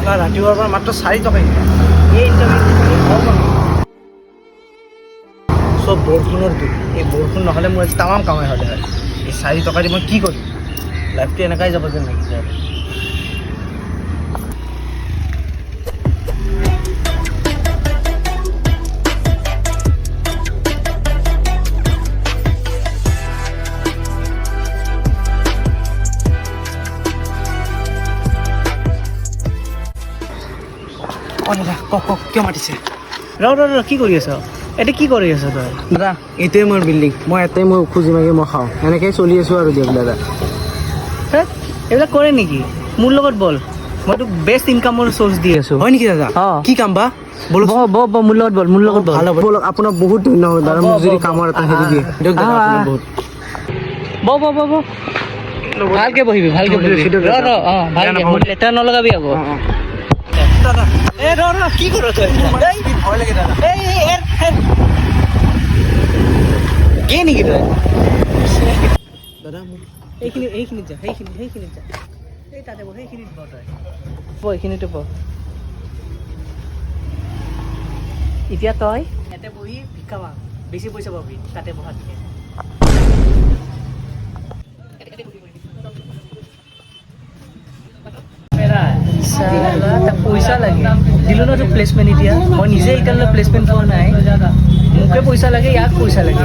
টকা ৰাতিপুৱাৰ পৰা মাত্ৰ 4 টকা এই ইণ্টাৰভিউ চব বৰষুণৰ দুখ এই বৰষুণ নহ'লে মোৰ তামাম কামাই হ'লে হয় এই 4 টকা দি মই কি কৰিম লাইফটো এনেকাই যাব যেন লাগিছে আৰু দাদা কওক কিয় মাতিছে ৰ কি কৰি আছ এতিয়া কি কৰি আছ তই দাদা এইটোৱে মোৰ বিল্ডিং মই ইয়াতে মই খুজি মাগি মই খাওঁ এনেকৈ চলি আছোঁ আৰু দিয়ক দাদা এইবিলাক কৰে নেকি মোৰ লগত বল মই তোক বেষ্ট ইনকামৰ চ'ৰ্চ দি আছোঁ হয় নেকি দাদা কি কাম বা বল মোৰ লগত বল ভাল হ'ব বলক আপোনাক বহুত ধন্যবাদ দাদা মোক যদি কামৰ এটা হেৰি দিয়ে দিয়ক দাদা আপোনাক বহুত ভালকে বহিবি ৰ ভালকে মোৰ লেটাৰ নলগাবি আকৌ দাদা ৰ কি কৰ তই ভয় লাগে দাদা গে নেকি তই দাদা মোক এইখিনিত যা সেইখিনিত যা এই তাতে বহ সেইখিনিত বহ তই এইখিনিতে বহ এতিয়া তই ইয়াতে বহি ভিক্ষা মাগ বেছি পইচা পাবি তাতে বহাতকৈ পইচা লাগে দিলোঁ ন তোক প্লেচমেণ্ট এতিয়া মই নিজে এতিয়ালৈ প্লেচমেণ্ট পোৱা নাই মোকে পইচা লাগে ইয়াক পইচা লাগে